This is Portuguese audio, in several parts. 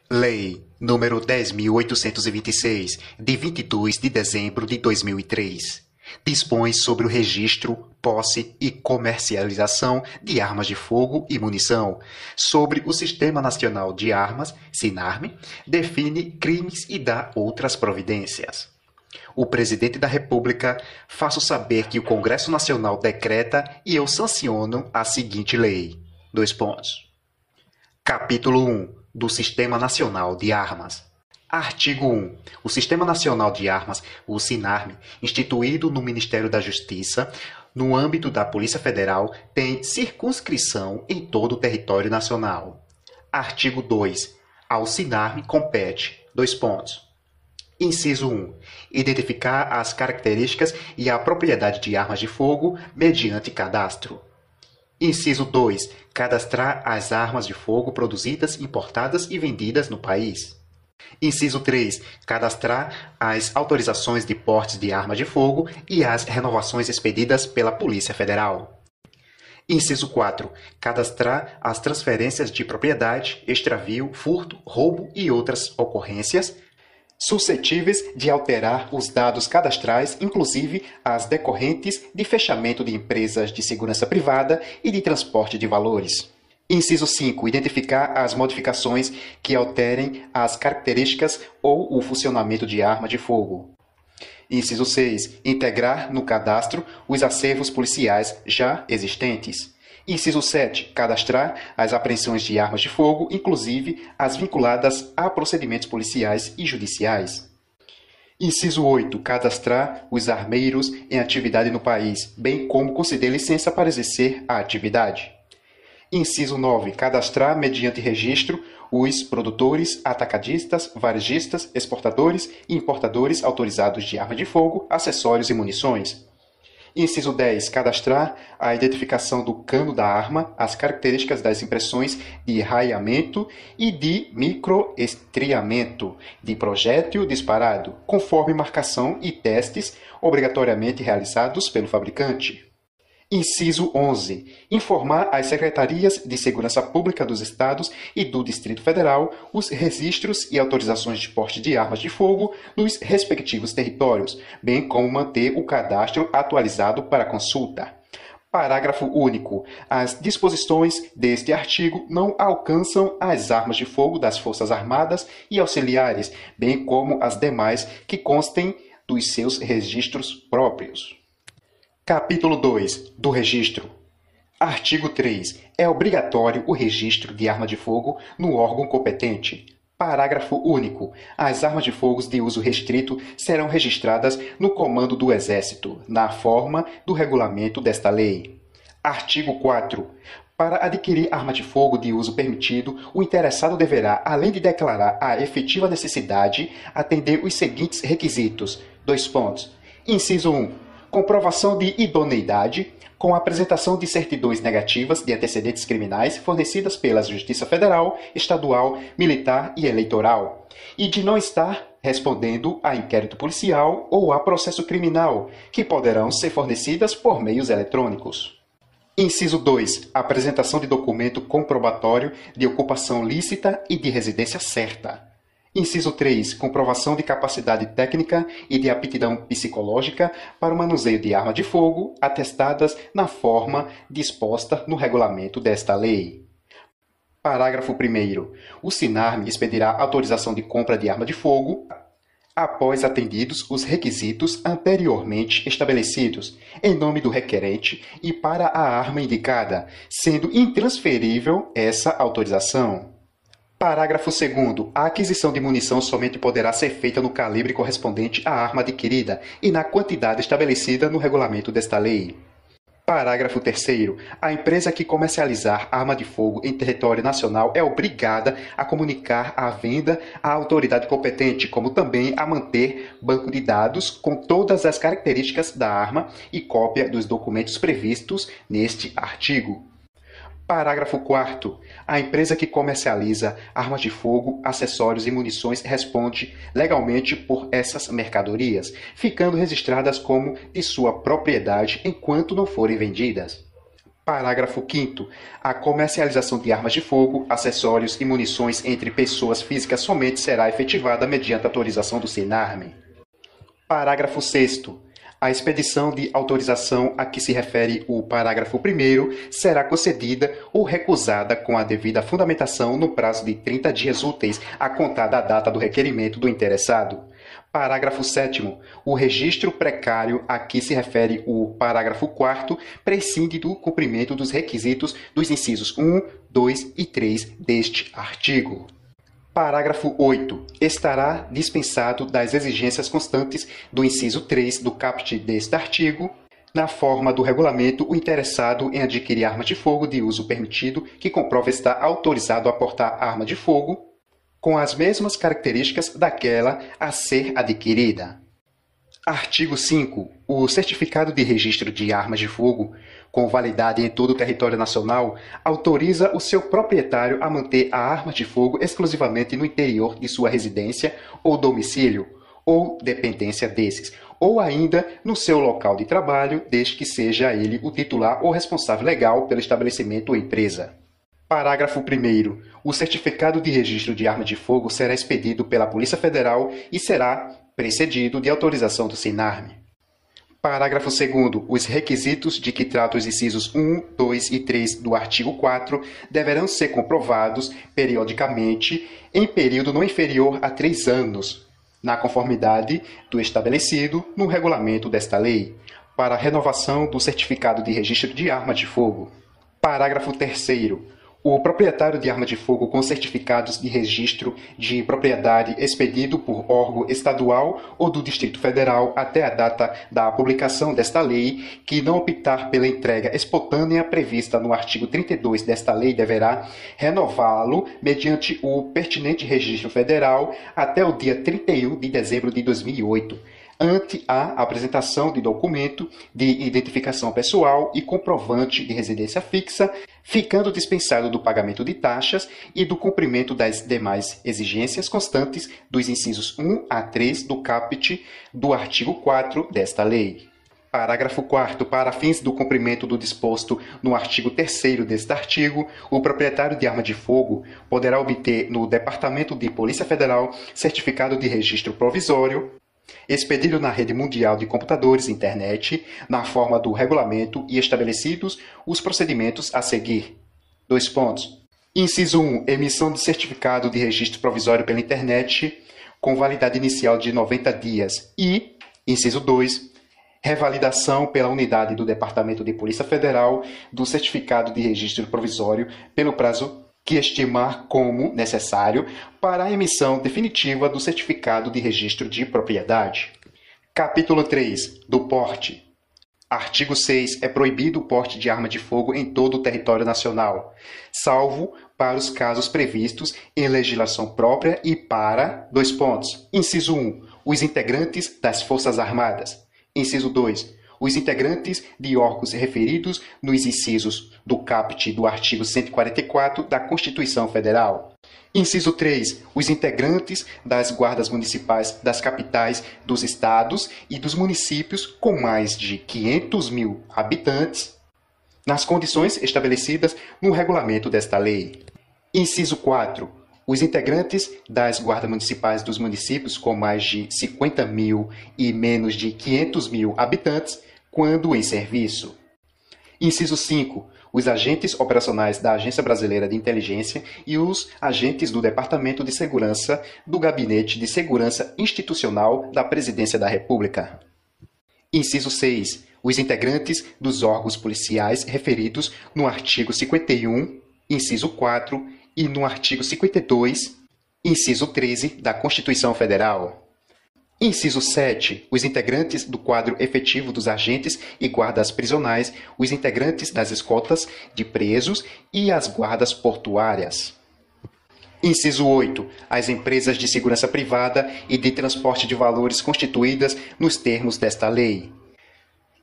Lei nº 10.826, de 22 de dezembro de 2003, dispõe sobre o registro, posse e comercialização de armas de fogo e munição, sobre o Sistema Nacional de Armas, SINARM, define crimes e dá outras providências. O Presidente da República faço saber que o Congresso Nacional decreta e eu sanciono a seguinte lei. Capítulo 1 do Sistema Nacional de Armas. Artigo 1. O Sistema Nacional de Armas, o SINARM, instituído no Ministério da Justiça, no âmbito da Polícia Federal, tem circunscrição em todo o território nacional. Artigo 2. Ao SINARM compete: Inciso 1. Identificar as características e a propriedade de armas de fogo mediante cadastro. Inciso 2. Cadastrar as armas de fogo produzidas, importadas e vendidas no país. Inciso 3. Cadastrar as autorizações de portes de arma de fogo e as renovações expedidas pela Polícia Federal. Inciso 4. Cadastrar as transferências de propriedade, extravio, furto, roubo e outras ocorrências suscetíveis de alterar os dados cadastrais, inclusive as decorrentes de fechamento de empresas de segurança privada e de transporte de valores. Inciso 5. Identificar as modificações que alterem as características ou o funcionamento de arma de fogo. Inciso 6. Integrar no cadastro os acervos policiais já existentes. Inciso 7. Cadastrar as apreensões de armas de fogo, inclusive as vinculadas a procedimentos policiais e judiciais. Inciso 8. Cadastrar os armeiros em atividade no país, bem como conceder licença para exercer a atividade. Inciso 9. Cadastrar, mediante registro, os produtores, atacadistas, varejistas, exportadores e importadores autorizados de arma de fogo, acessórios e munições. Inciso 10. Cadastrar a identificação do cano da arma, as características das impressões de raiamento e de microestriamento de projétil disparado, conforme marcação e testes obrigatoriamente realizados pelo fabricante. Inciso 11. Informar às Secretarias de Segurança Pública dos Estados e do Distrito Federal os registros e autorizações de porte de armas de fogo nos respectivos territórios, bem como manter o cadastro atualizado para consulta. Parágrafo único. As disposições deste artigo não alcançam as armas de fogo das Forças Armadas e auxiliares, bem como as demais que constem dos seus registros próprios. Capítulo 2 do Registro. Artigo 3. É obrigatório o registro de arma de fogo no órgão competente. Parágrafo único. As armas de fogo de uso restrito serão registradas no Comando do Exército, na forma do regulamento desta lei. Artigo 4. Para adquirir arma de fogo de uso permitido, o interessado deverá, além de declarar a efetiva necessidade, atender os seguintes requisitos. Inciso 1. Comprovação de idoneidade, com a apresentação de certidões negativas de antecedentes criminais fornecidas pela Justiça Federal, Estadual, Militar e Eleitoral, e de não estar respondendo a inquérito policial ou a processo criminal, que poderão ser fornecidas por meios eletrônicos. Inciso 2. Apresentação de documento comprobatório de ocupação lícita e de residência certa. Inciso 3. Comprovação de capacidade técnica e de aptidão psicológica para o manuseio de arma de fogo, atestadas na forma disposta no regulamento desta lei. Parágrafo 1º. O SINARM expedirá autorização de compra de arma de fogo após atendidos os requisitos anteriormente estabelecidos, em nome do requerente e para a arma indicada, sendo intransferível essa autorização. Parágrafo 2º. A aquisição de munição somente poderá ser feita no calibre correspondente à arma adquirida e na quantidade estabelecida no regulamento desta lei. Parágrafo 3º. A empresa que comercializar arma de fogo em território nacional é obrigada a comunicar a venda à autoridade competente, como também a manter banco de dados com todas as características da arma e cópia dos documentos previstos neste artigo. Parágrafo 4º. A empresa que comercializa armas de fogo, acessórios e munições responde legalmente por essas mercadorias, ficando registradas como de sua propriedade enquanto não forem vendidas. Parágrafo 5º. A comercialização de armas de fogo, acessórios e munições entre pessoas físicas somente será efetivada mediante autorização do SENARM. Parágrafo 6º. A expedição de autorização a que se refere o parágrafo 1º será concedida ou recusada com a devida fundamentação no prazo de 30 dias úteis a contar da data do requerimento do interessado. Parágrafo 7º. O registro precário a que se refere o parágrafo 4º prescinde do cumprimento dos requisitos dos incisos 1, 2 e 3 deste artigo. Parágrafo 8º. Estará dispensado das exigências constantes do inciso 3 do caput deste artigo, na forma do regulamento, o interessado em adquirir arma de fogo de uso permitido que comprova estar autorizado a portar arma de fogo com as mesmas características daquela a ser adquirida. Artigo 5. O certificado de registro de armas de fogo, com validade em todo o território nacional, autoriza o seu proprietário a manter a arma de fogo exclusivamente no interior de sua residência ou domicílio, ou dependência desses, ou ainda no seu local de trabalho, desde que seja ele o titular ou responsável legal pelo estabelecimento ou empresa. Parágrafo 1º. O certificado de registro de arma de fogo será expedido pela Polícia Federal e será precedido de autorização do SENARM. Parágrafo 2º. Os requisitos de que tratam os incisos 1, 2 e 3 do artigo 4 deverão ser comprovados periodicamente em período não inferior a 3 anos, na conformidade do estabelecido no regulamento desta lei, para a renovação do certificado de registro de arma de fogo. Parágrafo 3º. O proprietário de arma de fogo com certificados de registro de propriedade expedido por órgão estadual ou do Distrito Federal até a data da publicação desta lei, que não optar pela entrega espontânea prevista no artigo 32 desta lei, deverá renová-lo mediante o pertinente registro federal até o dia 31 de dezembro de 2008. Ante a apresentação de documento de identificação pessoal e comprovante de residência fixa, ficando dispensado do pagamento de taxas e do cumprimento das demais exigências constantes dos incisos 1 a 3 do caput do artigo 4 desta lei. Parágrafo 4º. Para fins do cumprimento do disposto no artigo 3º deste artigo, o proprietário de arma de fogo poderá obter no Departamento de Polícia Federal certificado de registro provisório, expedido na rede mundial de computadores internet, na forma do regulamento e estabelecidos os procedimentos a seguir. Inciso 1. Emissão de certificado de registro provisório pela internet, com validade inicial de 90 dias. E, inciso 2. Revalidação pela unidade do Departamento de Polícia Federal do certificado de registro provisório pelo prazo que estimar como necessário para a emissão definitiva do certificado de registro de propriedade. Capítulo 3. Do porte. Artigo 6. É proibido o porte de arma de fogo em todo o território nacional, salvo para os casos previstos em legislação própria e para... Inciso 1. Os integrantes das Forças Armadas. Inciso 2. Os integrantes de órgãos referidos nos incisos do caput do artigo 144 da Constituição Federal. Inciso 3. Os integrantes das guardas municipais das capitais dos estados e dos municípios com mais de 500 mil habitantes, nas condições estabelecidas no regulamento desta lei. Inciso 4. Os integrantes das guardas municipais dos municípios com mais de 50 mil e menos de 500 mil habitantes, quando em serviço. Inciso 5. Os agentes operacionais da Agência Brasileira de Inteligência e os agentes do Departamento de Segurança do Gabinete de Segurança Institucional da Presidência da República. Inciso 6. Os integrantes dos órgãos policiais referidos no artigo 51, inciso 4, e no artigo 52, inciso 13 da Constituição Federal. Inciso 7. Os integrantes do quadro efetivo dos agentes e guardas prisionais, os integrantes das escoltas de presos e as guardas portuárias. Inciso 8. As empresas de segurança privada e de transporte de valores constituídas nos termos desta lei.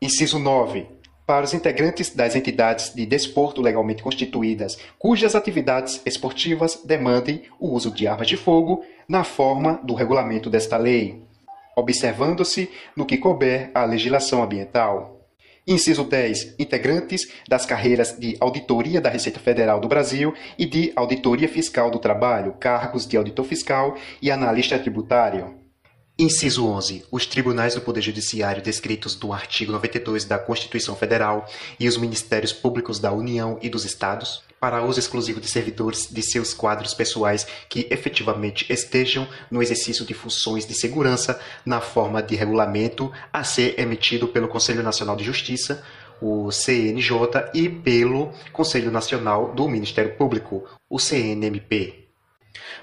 Inciso 9. Para os integrantes das entidades de desporto legalmente constituídas, cujas atividades esportivas demandem o uso de armas de fogo na forma do regulamento desta lei, observando-se no que couber a legislação ambiental. Inciso 10. Integrantes das carreiras de Auditoria da Receita Federal do Brasil e de Auditoria Fiscal do Trabalho, cargos de auditor fiscal e analista tributário. Inciso 11. Os tribunais do Poder Judiciário descritos no artigo 92 da Constituição Federal e os Ministérios Públicos da União e dos Estados, para uso exclusivo de servidores de seus quadros pessoais que efetivamente estejam no exercício de funções de segurança na forma de regulamento a ser emitido pelo Conselho Nacional de Justiça, o CNJ, e pelo Conselho Nacional do Ministério Público, o CNMP.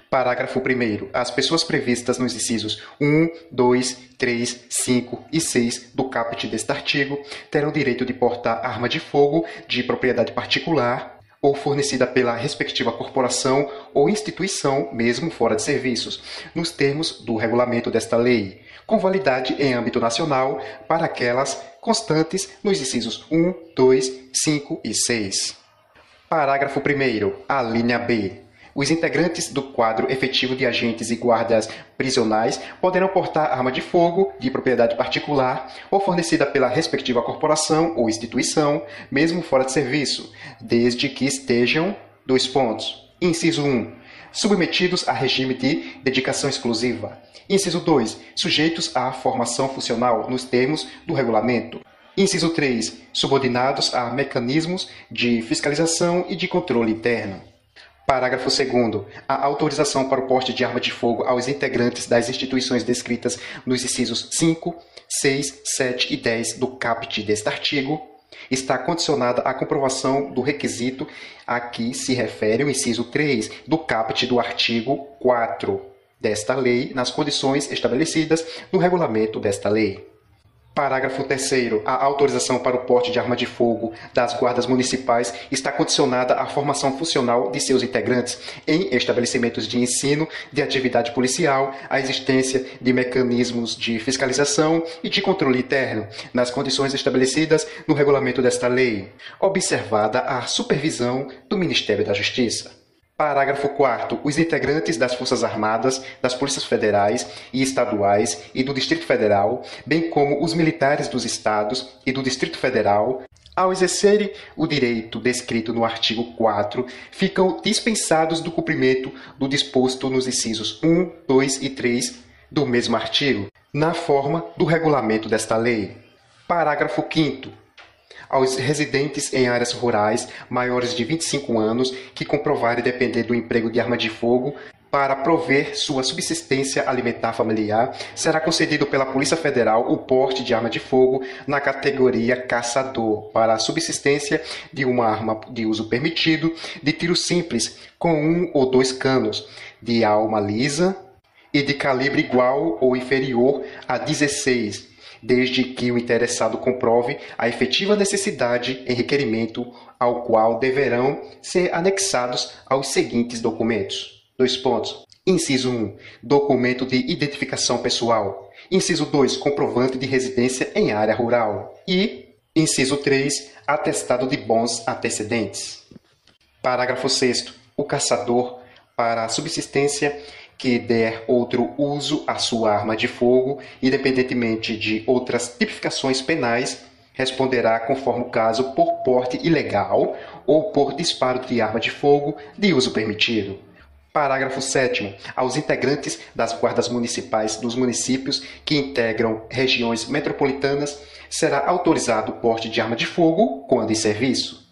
Parágrafo 1º. As pessoas previstas nos incisos 1, 2, 3, 5 e 6 do caput deste artigo terão direito de portar arma de fogo de propriedade particular ou fornecida pela respectiva corporação ou instituição, mesmo fora de serviços, nos termos do regulamento desta lei, com validade em âmbito nacional para aquelas constantes nos incisos 1, 2, 5 e 6. Parágrafo 1º. A linha B. Os integrantes do quadro efetivo de agentes e guardas prisionais poderão portar arma de fogo de propriedade particular ou fornecida pela respectiva corporação ou instituição, mesmo fora de serviço, desde que estejam: Inciso 1. Submetidos a regime de dedicação exclusiva. Inciso 2. Sujeitos à formação funcional nos termos do regulamento. Inciso 3. Subordinados a mecanismos de fiscalização e de controle interno. Parágrafo 2º. A autorização para o porte de arma de fogo aos integrantes das instituições descritas nos incisos 5, 6, 7 e 10 do caput deste artigo está condicionada à comprovação do requisito a que se refere o inciso 3 do caput do artigo 4 desta lei, nas condições estabelecidas no regulamento desta lei. Parágrafo 3º. A autorização para o porte de arma de fogo das guardas municipais está condicionada à formação funcional de seus integrantes em estabelecimentos de ensino de atividade policial, à existência de mecanismos de fiscalização e de controle interno, nas condições estabelecidas no regulamento desta lei, observada a supervisão do Ministério da Justiça. Parágrafo 4º. Os integrantes das Forças Armadas, das Polícias Federais e Estaduais e do Distrito Federal, bem como os militares dos Estados e do Distrito Federal, ao exercerem o direito descrito no artigo 4, ficam dispensados do cumprimento do disposto nos incisos 1, 2 e 3 do mesmo artigo, na forma do regulamento desta lei. Parágrafo 5º. Aos residentes em áreas rurais maiores de 25 anos que comprovarem depender do emprego de arma de fogo para prover sua subsistência alimentar familiar, será concedido pela Polícia Federal o porte de arma de fogo na categoria caçador para a subsistência de uma arma de uso permitido de tiro simples com 1 ou 2 canos, de alma lisa e de calibre igual ou inferior a 16, desde que o interessado comprove a efetiva necessidade em requerimento, ao qual deverão ser anexados aos seguintes documentos. Inciso 1. Documento de identificação pessoal. Inciso 2. Comprovante de residência em área rural. E, inciso 3. Atestado de bons antecedentes. Parágrafo 6º. O caçador, para a subsistência que der outro uso à sua arma de fogo, independentemente de outras tipificações penais, responderá, conforme o caso, por porte ilegal ou por disparo de arma de fogo de uso permitido. Parágrafo 7º. Aos integrantes das guardas municipais dos municípios que integram regiões metropolitanas será autorizado o porte de arma de fogo quando em serviço.